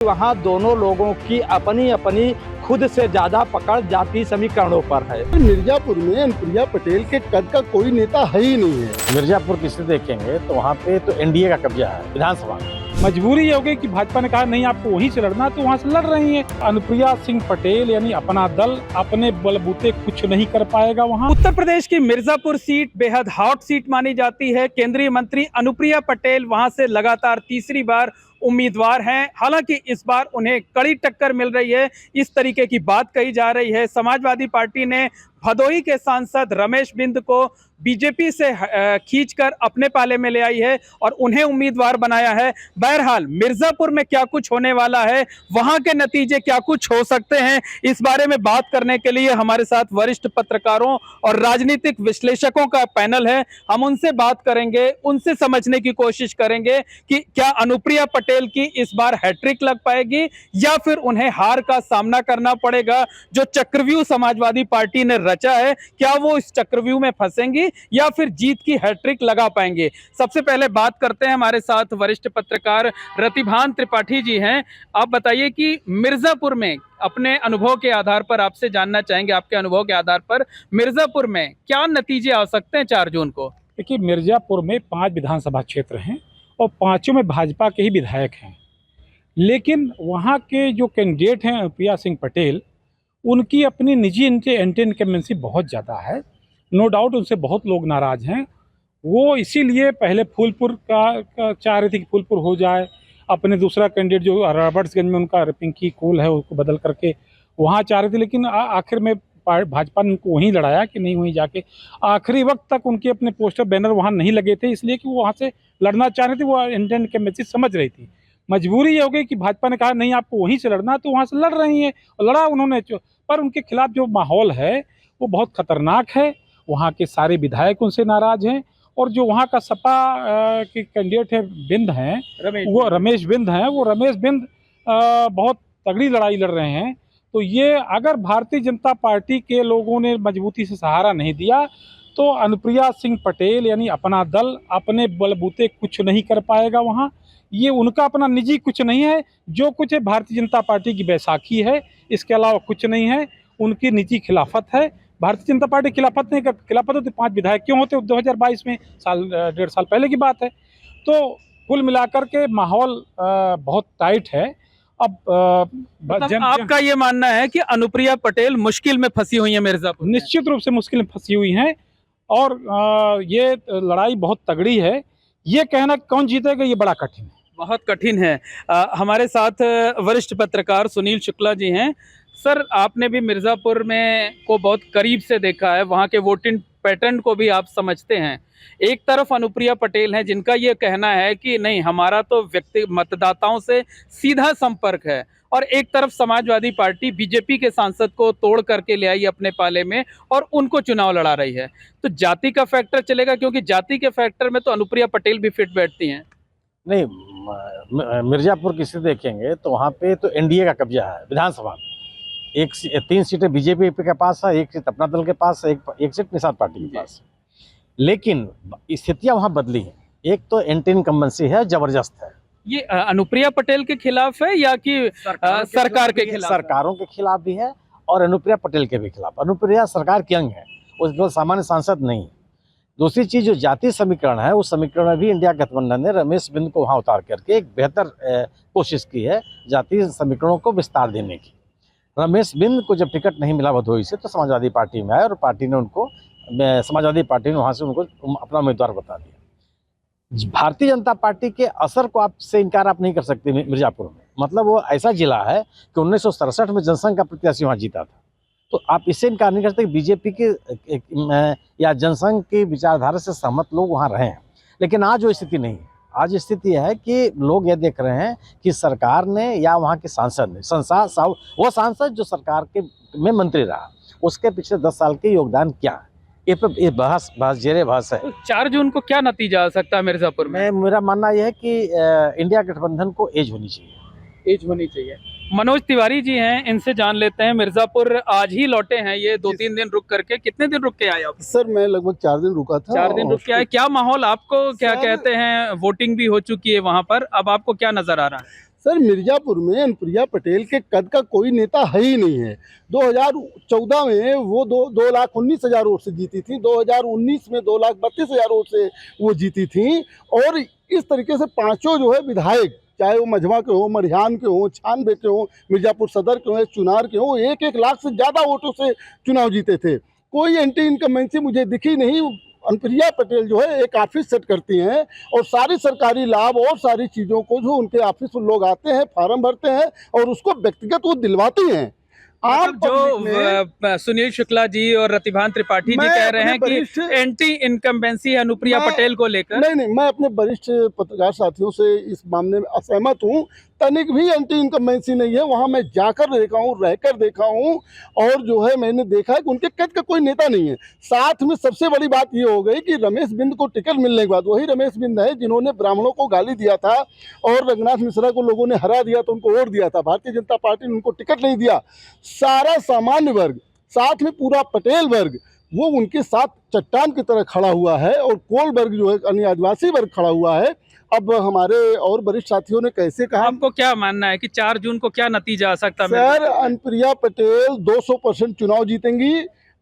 वहाँ दोनों लोगों की अपनी अपनी खुद से ज्यादा पकड़ जाति समीकरणों पर है। मिर्जापुर में अनुप्रिया पटेल के कद का कोई नेता है ही नहीं है। मिर्जापुर की स्थिति देखेंगे तो वहाँ पे तो एनडीए का कब्जा है विधानसभा में। मजबूरी ये हो गई कि भाजपा ने कहा नहीं आपको वहीं से लड़ना, तो वहाँ से लड़ रही है। अनुप्रिया सिंह पटेल यानी अपना दल अपने बलबूते कुछ नहीं कर पाएगा वहाँ। उत्तर प्रदेश की मिर्जापुर सीट बेहद हॉट सीट मानी जाती है। केंद्रीय मंत्री अनुप्रिया पटेल वहां से लगातार तीसरी बार उम्मीदवार हैं। हालांकि इस बार उन्हें कड़ी टक्कर मिल रही है, इस तरीके की बात कही जा रही है। समाजवादी पार्टी ने भदोही के सांसद रमेश बिंद को बीजेपी से खींचकर अपने पाले में ले आई है और उन्हें उम्मीदवार बनाया है। बहरहाल मिर्जापुर में क्या कुछ होने वाला है, वहां के नतीजे क्या कुछ हो सकते हैं, इस बारे में बात करने के लिए हमारे साथ वरिष्ठ पत्रकारों और राजनीतिक विश्लेषकों का पैनल है। हम उनसे बात करेंगे, उनसे समझने की कोशिश करेंगे कि क्या अनुप्रिया पटेल की इस बार हैट्रिक लग पाएगी या फिर उन्हें हार का सामना करना पड़ेगा। जो चक्रव्यूह समाजवादी पार्टी ने रचा है, क्या वो इस चक्रव्यूह में फंसेंगी या फिर जीत की हैट्रिक लगा पाएंगे। सबसे पहले बात करते हैं, हमारे साथ वरिष्ठ पत्रकार रतिभान त्रिपाठी जी हैं। आप बताइए कि मिर्जापुर में अपने अनुभव के आधार पर आपसे जानना चाहेंगे, आपके अनुभव के आधार पर मिर्जापुर में क्या नतीजे आ सकते हैं 4 जून को। देखिए, मिर्जापुर में 5 विधानसभा क्षेत्र हैं और 5 में भाजपा के ही विधायक हैं, लेकिन वहाँ के जो कैंडिडेट हैं अनुप्रिया सिंह पटेल, उनकी अपनी निजी एंटी इनकम्बेंसी बहुत ज़्यादा है। नो डाउट उनसे बहुत लोग नाराज़ हैं। वो इसीलिए पहले फूलपुर का चाह रहे थे कि फूलपुर हो जाए। अपने दूसरा कैंडिडेट जो रॉबर्ट्सगंज में उनका पिंकी कोल है, उसको बदल करके वहाँ चाह रहे थे, लेकिन आखिर में भाजपा ने उनको वहीं लड़ाया कि नहीं, वहीं जाके आखिरी वक्त तक उनके अपने पोस्टर बैनर वहाँ नहीं लगे थे, इसलिए कि वो वहाँ से लड़ना चाह रहे थे। वो एंटी इनकम्बेंसी समझ रही थी। मजबूरी ये हो गई कि भाजपा ने कहा नहीं आपको वहीं से लड़ना, तो वहाँ से लड़ रही हैं और लड़ा उन्होंने। पर उनके खिलाफ जो माहौल है वो बहुत खतरनाक है। वहाँ के सारे विधायक उनसे नाराज हैं और जो वहाँ का सपा के कैंडिडेट है बिंद हैं, वो रमेश बिंद हैं, वो रमेश बिंद बहुत तगड़ी लड़ाई लड़ रहे हैं। तो ये अगर भारतीय जनता पार्टी के लोगों ने मजबूती से सहारा नहीं दिया तो अनुप्रिया सिंह पटेल यानी अपना दल अपने बलबूते कुछ नहीं कर पाएगा वहाँ। ये उनका अपना निजी कुछ नहीं है, जो कुछ है भारतीय जनता पार्टी की बैसाखी है, इसके अलावा कुछ नहीं है। उनकी निजी खिलाफत है। भारतीय जनता पार्टी खिलाफत नहीं करती। खिलाफत होती 5 विधायक क्यों होते 2022 में, 1.5 साल पहले की बात है। तो कुल मिलाकर के माहौल बहुत टाइट है। अब आपका ये मानना है कि अनुप्रिया पटेल मुश्किल में फंसी हुई है मिर्जापुर? निश्चित रूप से मुश्किल में फंसी हुई हैं और ये लड़ाई बहुत तगड़ी है। ये कहना कौन जीतेगा ये बड़ा कठिन है, बहुत कठिन है। हमारे साथ वरिष्ठ पत्रकार सुनील शुक्ला जी हैं। सर, आपने भी मिर्जापुर में को बहुत करीब से देखा है, वहाँ के वोटिंग पैटर्न को भी आप समझते हैं। एक तरफ अनुप्रिया पटेल हैं जिनका ये कहना है कि नहीं, हमारा तो व्यक्ति मतदाताओं से सीधा संपर्क है, और एक तरफ समाजवादी पार्टी बीजेपी के सांसद को तोड़ करके ले आई अपने पाले में और उनको चुनाव लड़ा रही है। तो जाति का फैक्टर चलेगा, क्योंकि जाति के फैक्टर में तो अनुप्रिया पटेल भी फिट बैठती हैं। नहीं, मिर्जापुर की स्थिति देखेंगे तो वहाँ पे तो एनडीए का कब्जा है विधानसभा में। 3 सीटें बीजेपी के पास है, 1 सीट अपना दल के पास है, एक सीट निषाद पार्टी के पास। लेकिन स्थितियां वहाँ बदली हैं। एक तो एंटी इनकम्बेंसी है, जबरदस्त है। ये अनुप्रिया पटेल के खिलाफ है या कि सरकार के खिलाफ? सरकारों के खिलाफ भी है और अनुप्रिया पटेल के भी खिलाफ। अनुप्रिया सरकार की अंग है, वो सामान्य सांसद नहीं। दूसरी चीज जो जातीय समीकरण है, उस समीकरण में भी इंडिया गठबंधन ने रमेश बिंद को वहाँ उतार करके एक बेहतर कोशिश की है जातीय समीकरणों को विस्तार देने की। रमेश बिंद को जब टिकट नहीं मिला भदोही से तो समाजवादी पार्टी में आए और पार्टी ने उनको, समाजवादी पार्टी ने वहाँ से उनको अपना उम्मीदवार बता दिया। भारतीय जनता पार्टी के असर को आपसे इनकार आप नहीं कर सकते मिर्जापुर में। मतलब वो ऐसा जिला है कि 1967 में जनसंघ का प्रत्याशी वहाँ जीता था। तो आप इससे इनकार नहीं कर सकते कि बीजेपी के या जनसंघ की विचारधारा से सहमत लोग वहाँ रहे हैं। लेकिन आज वो स्थिति नहीं है। आज स्थिति है कि लोग ये देख रहे हैं कि सरकार ने या वहाँ के सांसद ने, वो सांसद जो सरकार के में मंत्री रहा, उसके पिछले 10 साल के योगदान क्या है, ये बहस जेरे बहस है। तो 4 जून को क्या नतीजा आ सकता है मिर्जापुर में? मेरा मानना यह है कि इंडिया गठबंधन को एज होनी चाहिए। मनोज तिवारी जी हैं, इनसे जान लेते हैं। मिर्जापुर आज ही लौटे हैं, ये 2-3 दिन रुक करके। कितने दिन रुक के आए आप? सर, मैं लगभग 4 दिन रुका था। 4 दिन रुक के आए। क्या माहौल आपको क्या कहते हैं? वोटिंग भी हो चुकी है वहां पर, अब आपको क्या नजर आ रहा है? सर मिर्जापुर में अनुप्रिया पटेल के कद का कोई नेता है ही नहीं है। 2014 में वो 2,19,000 वोट से जीती थी, 2019 में 2,32,000 वोट से वो जीती थी। और इस तरीके से पांचों जो है विधायक, चाहे वो मझवा के हो, मरिहान के हो, छानबे के हो, मिर्जापुर सदर के हो, चुनार के हो, 1-1 लाख से ज़्यादा वोटों से चुनाव जीते थे। कोई एंटी इनकम्बेंसी मुझे दिखी नहीं। अनुप्रिया पटेल जो है एक ऑफिस सेट करती हैं और सारी सरकारी लाभ और सारी चीज़ों को जो उनके ऑफिस में लोग आते हैं, फार्म भरते हैं और उसको व्यक्तिगत वो दिलवाती हैं। मतलब जो सुनील शुक्ला जी और रतिभान त्रिपाठी जी कह रहे हैं कि एंटी इनकम्बेंसी अनुप्रिया पटेल को लेकर, नहीं, मैं अपने वरिष्ठ पत्रकार साथियों से इस मामले में असहमत हूँ। तनिक भी एंटी इनकम्बेंसी नहीं है। वहाँ मैं जाकर देखा हूँ, रहकर देखा हूँ और जो है मैंने देखा है कि उनके कद का कोई नेता नहीं है। साथ में सबसे बड़ी बात ये हो गई कि रमेश बिंद को टिकट मिलने के बाद, वही रमेश बिंद है जिन्होंने ब्राह्मणों को गाली दिया था और रघुनाथ मिश्रा को लोगों ने हरा दिया तो उनको वोट दिया था। भारतीय जनता पार्टी ने उनको टिकट नहीं दिया। सारा सामान्य वर्ग, साथ में पूरा पटेल वर्ग, वो उनके साथ चट्टान की तरह खड़ा हुआ है और कोल वर्ग जो है यानी आदिवासी वर्ग खड़ा हुआ है। अब हमारे और वरिष्ठ साथियों ने कैसे कहा, आपको क्या मानना है कि 4 जून को क्या नतीजा आ सकता है? सर अनुप्रिया पटेल 200% चुनाव जीतेंगी,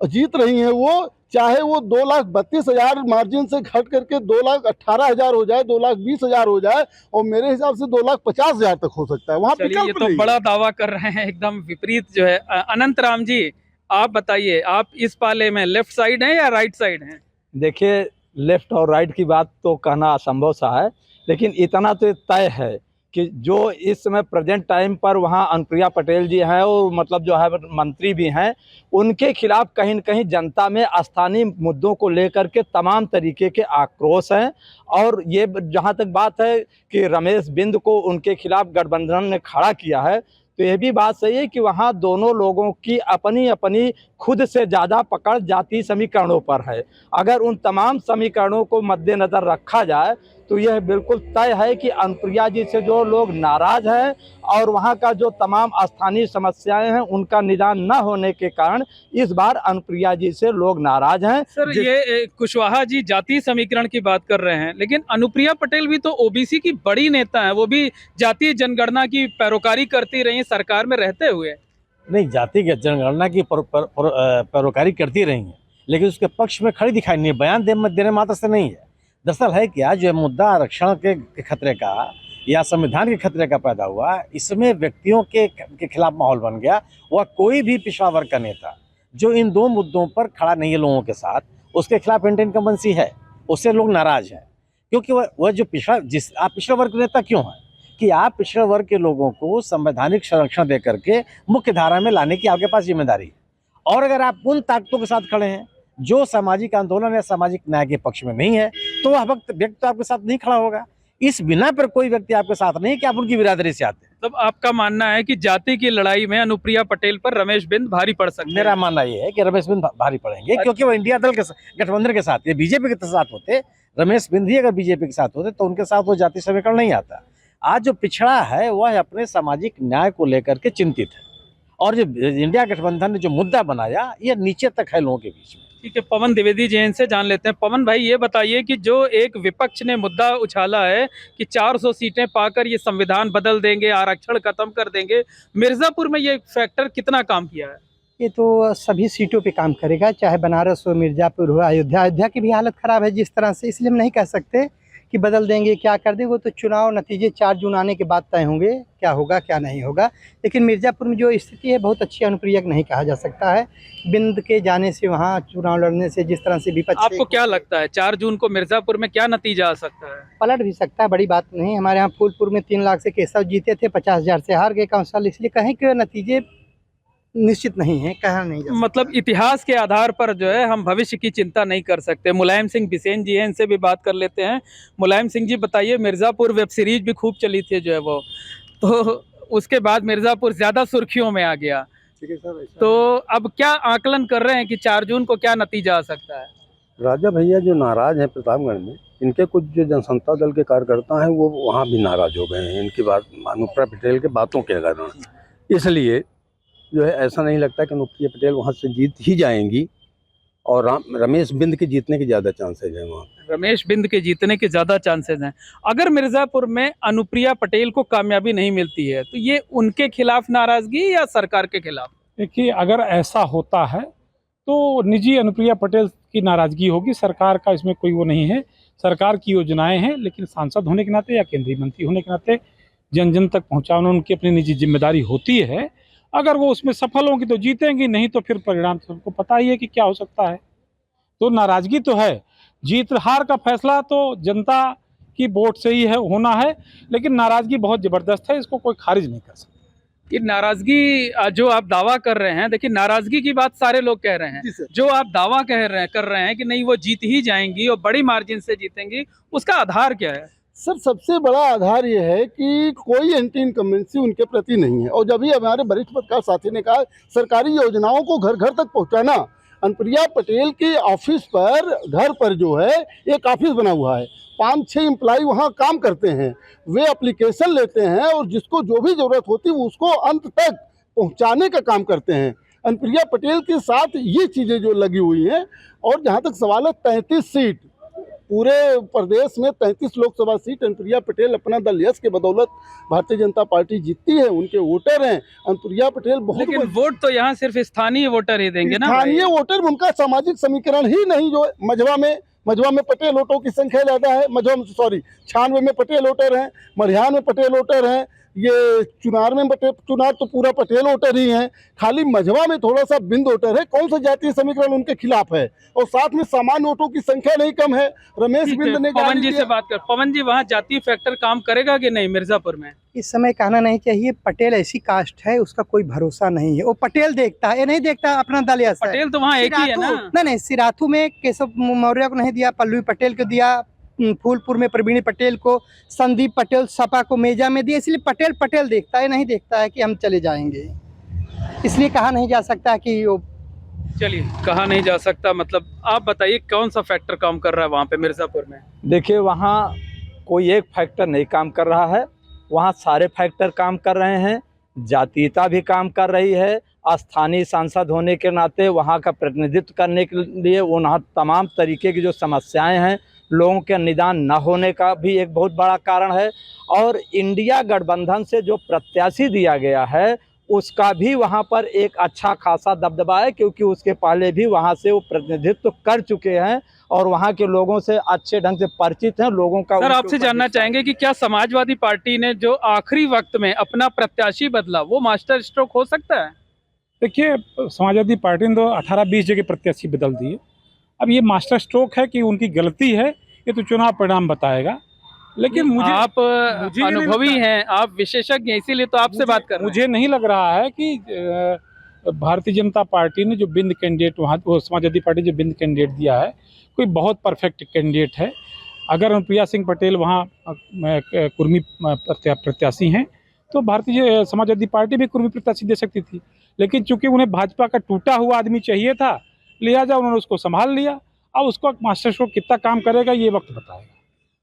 जीत रही हैं वो, चाहे वो 2,32,000 मार्जिन से घट करके 2,18,000 हो जाए, 2,20,000 हो जाए और मेरे हिसाब से 2,50,000 तक हो सकता है। वहाँ ये तो बड़ा दावा कर रहे हैं, एकदम विपरीत जो है। अनंत राम जी, आप बताइए, आप इस पाले में लेफ्ट साइड हैं या राइट साइड हैं? देखिए, लेफ्ट और राइट की बात तो कहना असंभव सा है, लेकिन इतना तो तय है कि जो इस समय प्रेजेंट टाइम पर वहाँ अनुप्रिया पटेल जी हैं और मतलब जो है मंत्री भी हैं, उनके खिलाफ कहीं न कहीं जनता में स्थानीय मुद्दों को लेकर के तमाम तरीके के आक्रोश हैं। और ये जहाँ तक बात है कि रमेश बिंद को उनके खिलाफ गठबंधन ने खड़ा किया है, तो यह भी बात सही है कि वहाँ दोनों लोगों की अपनी अपनी खुद से ज़्यादा पकड़ जातीय समीकरणों पर है। अगर उन तमाम समीकरणों को मद्देनज़र रखा जाए तो यह बिल्कुल तय है कि अनुप्रिया जी से जो लोग नाराज़ हैं और वहाँ का जो तमाम स्थानीय समस्याएं हैं उनका निदान न होने के कारण इस बार अनुप्रिया जी से लोग नाराज़ हैं। सर, ये कुशवाहा जी जातीय समीकरण की बात कर रहे हैं, लेकिन अनुप्रिया पटेल भी तो ओबीसी की बड़ी नेता है, वो भी जातीय जनगणना की पैरोकारी करती रही सरकार में रहते हुए। नहीं, जातीय जनगणना की पैरोकारी करती रही है, लेकिन उसके पक्ष में खड़ी दिखाई नहीं है, बयान देने मात्र से नहीं है। दरअसल है क्या, जो मुद्दा आरक्षण के खतरे का या संविधान के खतरे का पैदा हुआ, इसमें व्यक्तियों के खिलाफ माहौल बन गया। वह कोई भी पिछड़ा वर्ग का नेता जो इन दो मुद्दों पर खड़ा नहीं है लोगों के साथ, उसके खिलाफ एंटी इनकम्बेंसी है, उससे लोग नाराज हैं। क्योंकि वह जो आप पिछड़ा वर्ग के नेता क्यों हैं कि आप पिछड़े वर्ग के लोगों को संवैधानिक संरक्षण दे करके मुख्य धारा में लाने की आपके पास जिम्मेदारी है। और अगर आप उन ताकतों के साथ खड़े हैं जो सामाजिक आंदोलन या सामाजिक न्याय के पक्ष में नहीं है, तो वह व्यक्ति तो आपके साथ नहीं खड़ा होगा। इस बिना पर कोई व्यक्ति आपके साथ नहीं है कि आप उनकी बिरादरी से आते हैं। तब आपका मानना है कि जाति की लड़ाई में अनुप्रिया पटेल पर रमेश बिंद भारी पड़ सकते हैं? मेरा मानना यह है कि रमेश बिंद भारी पड़ेंगे, क्योंकि वो इंडिया दल के गठबंधन के साथ, ये बीजेपी के साथ होते, रमेश बिंद ही अगर बीजेपी के साथ होते तो उनके साथ वो जातीय समीकरण नहीं आता। आज जो पिछड़ा है वह अपने सामाजिक न्याय को लेकर के चिंतित है, और जो इंडिया गठबंधन ने जो मुद्दा बनाया ये नीचे तक है लोगों के बीच में। ठीक है, पवन द्विवेदी जी इनसे जान लेते हैं। पवन भाई, ये बताइए कि जो एक विपक्ष ने मुद्दा उछाला है कि 400 सीटें पाकर ये संविधान बदल देंगे, आरक्षण खत्म कर देंगे, मिर्जापुर में ये फैक्टर कितना काम किया है? ये तो सभी सीटों पे काम करेगा, चाहे बनारस हो, मिर्जापुर हो, अयोध्या की भी हालत ख़राब है जिस तरह से। इसलिए हम नहीं कह सकते कि बदल देंगे, क्या कर देंगे। वो तो चुनाव नतीजे 4 जून आने के बाद तय होंगे, क्या होगा क्या नहीं होगा। लेकिन मिर्ज़ापुर में जो स्थिति है बहुत अच्छी, अनुप्रिया नहीं कहा जा सकता है। बिंद के जाने से, वहाँ चुनाव लड़ने से जिस तरह से विपक्ष, आपको क्या लगता है 4 जून को मिर्ज़ापुर में क्या नतीजा आ सकता है? पलट भी सकता है, बड़ी बात नहीं। हमारे यहाँ फूलपुर में 3 लाख से केशव जीते थे, 50,000 से हार गए काउंसिल। इसलिए कहें कि नतीजे निश्चित नहीं है, कहा नहीं जा सकता। मतलब इतिहास के आधार पर जो है हम भविष्य की चिंता नहीं कर सकते। मुलायम सिंह बिसेन जी हैं, इनसे भी बात कर लेते हैं। मुलायम सिंह जी, बताइए, मिर्ज़ापुर वेब सीरीज भी खूब चली थी जो है वो, तो उसके बाद मिर्ज़ापुर ज़्यादा सुर्खियों में आ गया। ठीक है सर, तो अब क्या आकलन कर रहे हैं कि 4 जून को क्या नतीजा आ सकता है? राजा भैया जो नाराज हैं प्रतापगढ़ में, इनके कुछ जो जनसंता दल के कार्यकर्ता हैं वो वहाँ भी नाराज हो गए हैं इनकी बात, अनुप्रिया पटेल के बातों के कारण। इसलिए जो है ऐसा नहीं लगता कि अनुप्रिया पटेल वहाँ से जीत ही जाएंगी। और रमेश बिंद के जीतने के ज़्यादा चांसेज हैं वहाँ। रमेश बिंद के जीतने के ज्यादा चांसेस हैं। अगर मिर्जापुर में अनुप्रिया पटेल को कामयाबी नहीं मिलती है तो ये उनके खिलाफ नाराजगी या सरकार के खिलाफ? देखिए, अगर ऐसा होता है तो निजी अनुप्रिया पटेल की नाराजगी होगी, सरकार का इसमें कोई वो नहीं है। सरकार की योजनाएं हैं, लेकिन सांसद होने के नाते या केंद्रीय मंत्री होने के नाते जन जन तक पहुंचाना उनकी अपनी निजी जिम्मेदारी होती है। अगर वो उसमें सफल होंगी तो जीतेंगी, नहीं तो फिर परिणाम सबको पता ही है कि क्या हो सकता है। तो नाराजगी तो है, जीत हार का फैसला तो जनता की वोट से ही है होना है, लेकिन नाराजगी बहुत ज़बरदस्त है, इसको कोई खारिज नहीं कर सकता। ये नाराजगी जो आप दावा कर रहे हैं, देखिए नाराजगी की बात सारे लोग कह रहे जी हैं, सर। जो आप दावा कर रहे हैं कि नहीं वो जीत ही जाएंगी और बड़ी मार्जिन से जीतेंगी, उसका आधार क्या है? सर सबसे बड़ा आधार ये है कि कोई एंटी इनकम्बेंसी उनके प्रति नहीं है। और जब भी हमारे वरिष्ठ पत्रकार साथी ने कहा सरकारी योजनाओं को घर घर तक पहुंचाना, अनुप्रिया पटेल के ऑफिस पर, घर पर जो है एक ऑफिस बना हुआ है, 5-6 एम्प्लॉय वहाँ काम करते हैं, वे एप्लीकेशन लेते हैं और जिसको जो भी ज़रूरत होती है उसको अंत तक पहुँचाने का काम करते हैं। अनुप्रिया पटेल के साथ ये चीज़ें जो लगी हुई हैं। और जहाँ तक सवाल है 33 सीट पूरे प्रदेश में 33 लोकसभा सीट अनुप्रिया पटेल अपना दल यश के बदौलत भारतीय जनता पार्टी जीतती है, उनके वोटर हैं। अनुप्रिया पटेल बहुत लेकिन वोट तो यहाँ सिर्फ स्थानीय वोटर ही देंगे ना। स्थानीय वोटर, उनका सामाजिक समीकरण ही नहीं जो मझवा में पटेल वोटों की संख्या ज़्यादा है, 96 में पटेल वोटर हैं, मरिहान में पटेल वोटर हैं, ये चुनार तो पूरा पटेल वोटर ही हैं, खाली मझवा में थोड़ा सा बिंद वोटर है। कौन सा जातीय समीकरण उनके खिलाफ है? और साथ में सामान्य वोटों की संख्या नहीं कम है। रमेश बिंद ने पवन जी से बात कर। पवन जी, वहाँ जातीय फैक्टर काम करेगा कि नहीं मिर्जापुर में? इस समय कहना नहीं चाहिए, पटेल ऐसी कास्ट है उसका कोई भरोसा नहीं है। वो पटेल देखता है, ये नहीं देखता अपना दल यश है। पटेल तो वहाँ एक ही है ना। नहीं, सिराथू में केशव मौर्य को नहीं दिया, पल्लवी पटेल को दिया, फूलपुर में प्रवीण पटेल को, संदीप पटेल सपा को मेजा में दिया। इसलिए पटेल देखता है, नहीं देखता है कि हम चले जाएंगे। इसलिए कहा नहीं जा सकता कि वो, चलिए कहा नहीं जा सकता, मतलब आप बताइए कौन सा फैक्टर काम कर रहा है वहाँ पे मिर्जापुर में? देखिए, वहाँ कोई एक फैक्टर नहीं काम कर रहा है, वहाँ सारे फैक्टर काम कर रहे हैं। जातीयता भी काम कर रही है, स्थानीय सांसद होने के नाते वहाँ का प्रतिनिधित्व करने के लिए वहाँ तमाम तरीके की जो समस्याएं हैं, लोगों के निदान न होने का भी एक बहुत बड़ा कारण है। और इंडिया गठबंधन से जो प्रत्याशी दिया गया है उसका भी वहाँ पर एक अच्छा खासा दबदबा है, क्योंकि उसके पहले भी वहाँ से वो प्रतिनिधित्व कर चुके हैं और वहाँ के लोगों से अच्छे ढंग से परिचित हैं। लोगों का सर आपसे जानना चाहेंगे कि क्या समाजवादी पार्टी ने जो आखिरी वक्त में अपना प्रत्याशी बदला वो मास्टर स्ट्रोक हो सकता है? देखिए, समाजवादी पार्टी ने तो 18-20 जगह प्रत्याशी बदल दिए। अब ये मास्टर स्ट्रोक है कि उनकी गलती है, ये तो चुनाव परिणाम बताएगा। लेकिन मुझे अनुभवी हैं, आप विशेषज्ञ हैं, इसीलिए तो आपसे बात कर रहे हैं। मुझे नहीं लग रहा है कि भारतीय जनता पार्टी ने जो बिंद कैंडिडेट वहाँ, वो समाजवादी पार्टी जो बिंद कैंडिडेट दिया है, कोई बहुत परफेक्ट कैंडिडेट है। अगर अनुप्रिया सिंह पटेल वहाँ कुर्मी प्रत्याशी हैं तो भारतीय समाजवादी पार्टी भी कुर्मी प्रत्याशी दे सकती थी, लेकिन चूंकि उन्हें भाजपा का टूटा हुआ आदमी चाहिए था, लिहाजा उन्होंने उसको संभाल लिया। अब उसको मास्टर स्ट्रोक कितना काम करेगा ये वक्त बताएगा।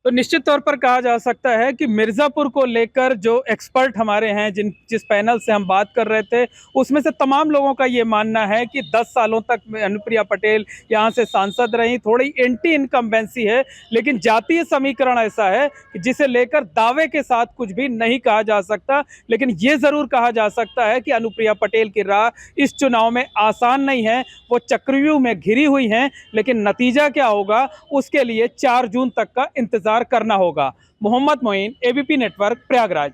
तो निश्चित तौर पर कहा जा सकता है कि मिर्जापुर को लेकर जो एक्सपर्ट हमारे हैं, जिस पैनल से हम बात कर रहे थे, उसमें से तमाम लोगों का ये मानना है कि 10 सालों तक अनुप्रिया पटेल यहाँ से सांसद रही, थोड़ी एंटी इनकम्बेंसी है, लेकिन जातीय समीकरण ऐसा है कि जिसे लेकर दावे के साथ कुछ भी नहीं कहा जा सकता। लेकिन ये ज़रूर कहा जा सकता है कि अनुप्रिया पटेल की राह इस चुनाव में आसान नहीं है, वो चक्रव्यूह में घिरी हुई हैं, लेकिन नतीजा क्या होगा उसके लिए 4 जून तक का इंतजार करना होगा। Mohammad Moin, ABP network, Prayagraj.